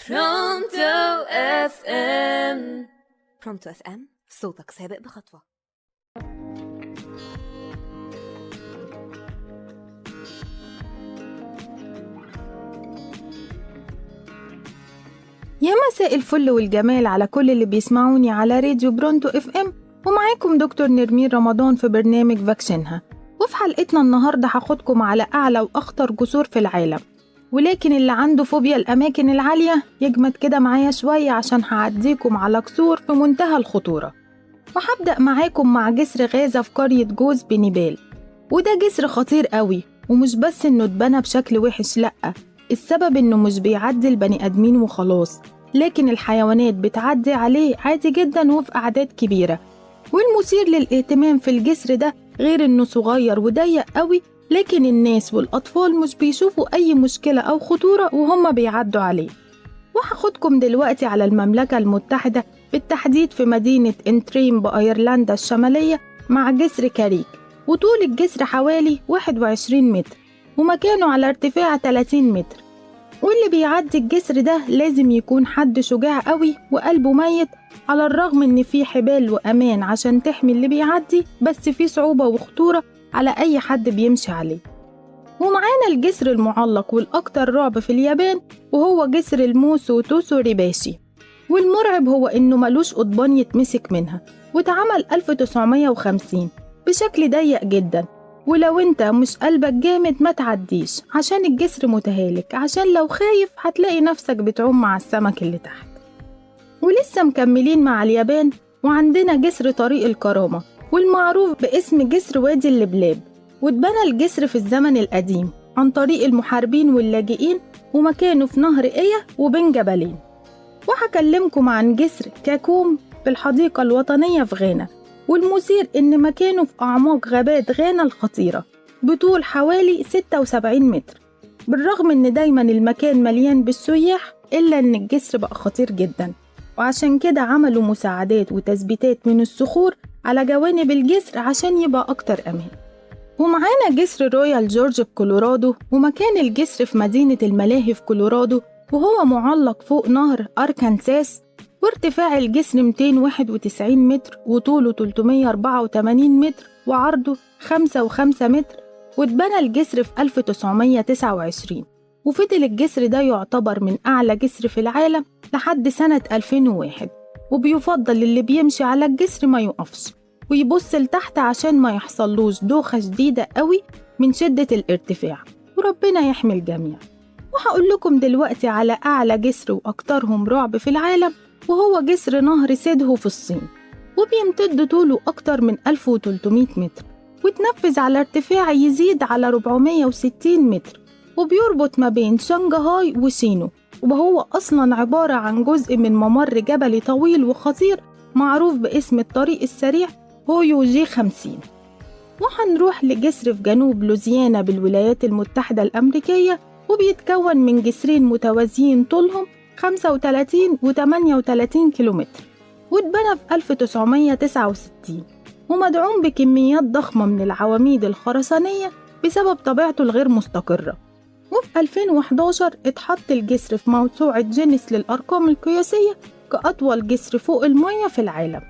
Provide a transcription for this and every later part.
برونتو اف ام. برونتو اف ام، صوتك سابق بخطوة. يا مساء الفل والجمال على كل اللي بيسمعوني على راديو برونتو اف ام، ومعاكم دكتور نرمين رمضان في برنامج فاكسينها. وفي حلقتنا النهاردة هاخدكم على أعلى وأخطر جسور في العالم، ولكن اللي عنده فوبيا الأماكن العالية يجمد كده معايا شوية عشان هعديكم على جسور في منتهى الخطورة. وهبدأ معاكم مع جسر غازة في قرية جوز بنيبال، وده جسر خطير قوي، ومش بس إنه اتبنى بشكل وحش، لأ، السبب إنه مش بيعدي البني آدمين وخلاص، لكن الحيوانات بتعدي عليه عادي جدا وفي أعداد كبيرة. والمثير للاهتمام في الجسر ده غير إنه صغير وضيق قوي، لكن الناس والأطفال مش بيشوفوا أي مشكلة أو خطورة وهم بيعدوا عليه. وهاخدكم دلوقتي على المملكة المتحدة، بالتحديد في مدينة انتريم بأيرلندا الشمالية، مع جسر كاريك. وطول الجسر حوالي 21 متر، ومكانه على ارتفاع 30 متر. واللي بيعدي الجسر ده لازم يكون حد شجاع قوي وقلبه ميت، على الرغم ان في حبال وامان عشان تحمي اللي بيعدي، بس في صعوبة وخطورة على اي حد بيمشي عليه. ومعانا الجسر المعلق والاكتر رعب في اليابان، وهو جسر الموسو توسو ريباشي. والمرعب هو انه ملوش قضبان يتمسك منها، واتعمل 1950 بشكل ضيق جدا. ولو انت مش قلبك جامد ما تعديش، عشان الجسر متهالك، عشان لو خايف هتلاقي نفسك بتعوم مع السمك اللي تحت. ولسه مكملين مع اليابان، وعندنا جسر طريق الكرامة، والمعروف باسم جسر وادي اللبلاب. واتبنى الجسر في الزمن القديم عن طريق المحاربين واللاجئين، ومكانه في نهر إيه وبين جبلين. وهكلمكم عن جسر كاكوم في الحديقة الوطنية في غانا، والمثير إن مكانه في أعماق غابات غانا الخطيرة بطول حوالي 76 متر. بالرغم إن دايما المكان مليان بالسياح، إلا إن الجسر بقى خطير جدا، وعشان كده عملوا مساعدات وتثبيتات من الصخور على جوانب الجسر عشان يبقى أكتر أمان. ومعانا جسر رويال جورج في كولورادو، ومكان الجسر في مدينة الملاهي في كولورادو، وهو معلق فوق نهر أركانساس. وارتفاع الجسر 291 متر، وطوله 384 متر، وعرضه 5.5 متر. واتبنى الجسر في 1929، وفضل الجسر ده يعتبر من أعلى جسر في العالم لحد سنة 2001. وبيفضل اللي بيمشي على الجسر ما يقفش ويبص لتحت عشان ما يحصلوش دوخة شديدة قوي من شدة الارتفاع، وربنا يحمي الجميع. وهقول لكم دلوقتي على أعلى جسر وأكترهم رعب في العالم، وهو جسر نهر سيدهو في الصين، وبيمتد طوله أكتر من 1300 متر، وتنفذ على ارتفاع يزيد على 460 متر، وبيربط ما بين شنغهاي وشينو. وهو أصلاً عبارة عن جزء من ممر جبلي طويل وخطير معروف باسم الطريق السريع هويو جي 50. وهنروح لجسر في جنوب لوزيانا بالولايات المتحدة الأمريكية، وبيتكون من جسرين متوازيين طولهم 35 و 38 كيلومتر، واتبنى في 1969، ومدعوم بكميات ضخمة من العواميد الخرسانية بسبب طبيعته الغير مستقرة. وفي 2011 اتحط الجسر في موسوعة جينيس للأرقام القياسية كأطول جسر فوق المية في العالم.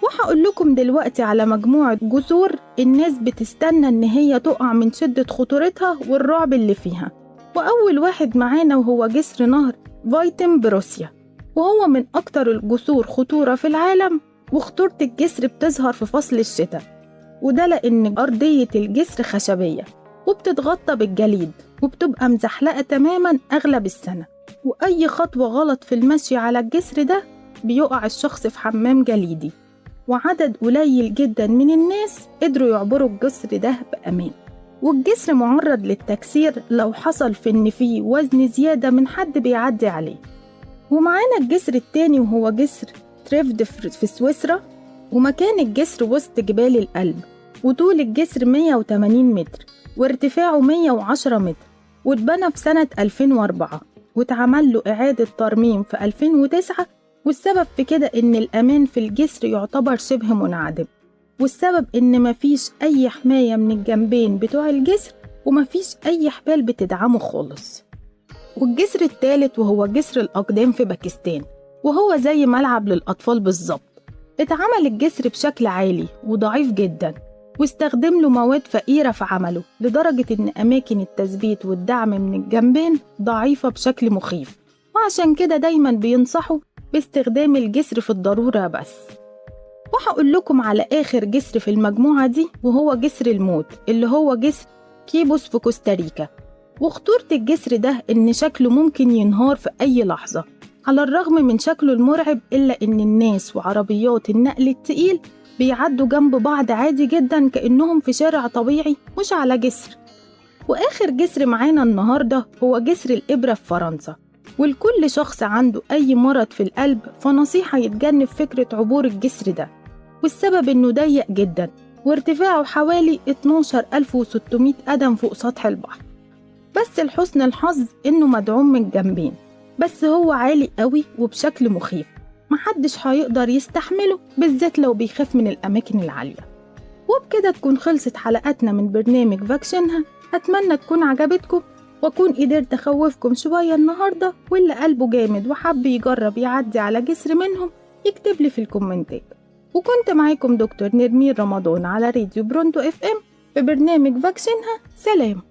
وهقول لكم دلوقتي على مجموعة جسور الناس بتستنى إن هي تقع من شدة خطورتها والرعب اللي فيها. وأول واحد معانا وهو جسر نهر فايتم بروسيا، وهو من أكتر الجسور خطورة في العالم. وخطورة الجسر بتظهر في فصل الشتاء، وده لأن أرضية الجسر خشبية وبتتغطى بالجليد، وبتبقى مزحلقة تماما أغلب السنة. وأي خطوة غلط في المشي على الجسر ده بيقع الشخص في حمام جليدي. وعدد قليل جدا من الناس قدروا يعبروا الجسر ده بأمان. والجسر معرض للتكسير لو حصل في إن فيه وزن زيادة من حد بيعدي عليه. ومعانا الجسر التاني وهو جسر تريفد في سويسرا، ومكان الجسر وسط جبال الألب، وطول الجسر 180 متر، وارتفاعه 110 متر. واتبنى في سنة 2004، واتعمل له إعادة ترميم في 2009. والسبب في كده إن الأمان في الجسر يعتبر شبه منعدم، والسبب إن مفيش أي حماية من الجنبين بتوع الجسر، ومفيش أي حبال بتدعمه خالص. والجسر الثالث وهو جسر الأقدام في باكستان، وهو زي ملعب للأطفال بالظبط. اتعمل الجسر بشكل عالي وضعيف جدا، واستخدم له مواد فقيرة في عمله لدرجة إن أماكن التثبيت والدعم من الجنبين ضعيفة بشكل مخيف، وعشان كده دايما بينصحوا باستخدام الجسر في الضرورة بس. وهقول لكم على آخر جسر في المجموعة دي، وهو جسر الموت اللي هو جسر كيبوس في كوستاريكا. وخطورة الجسر ده إن شكله ممكن ينهار في أي لحظة. على الرغم من شكله المرعب إلا إن الناس وعربيات النقل التقيل بيعدوا جنب بعض عادي جدا كأنهم في شارع طبيعي مش على جسر. وآخر جسر معانا النهاردة هو جسر الإبرة في فرنسا. ولكل شخص عنده أي مرض في القلب فنصيحة يتجنب فكرة عبور الجسر ده، والسبب إنه ضيق جدا وارتفاعه حوالي 12600 قدم فوق سطح البحر. بس لحسن الحظ إنه مدعوم من جنبين، بس هو عالي قوي وبشكل مخيف، محدش هيقدر يستحمله بالذات لو بيخاف من الأماكن العالية. وبكده تكون خلصت حلقاتنا من برنامج فاكشنها. أتمنى تكون عجبتكم وأكون قدرت أخوفكم شوية النهاردة، واللي قلبه جامد وحب يجرب يعدي على جسر منهم يكتب لي في الكومنتات. وكنت معاكم دكتور نرمين رمضان على راديو برونتو FM في برنامج فاكشنها. سلام.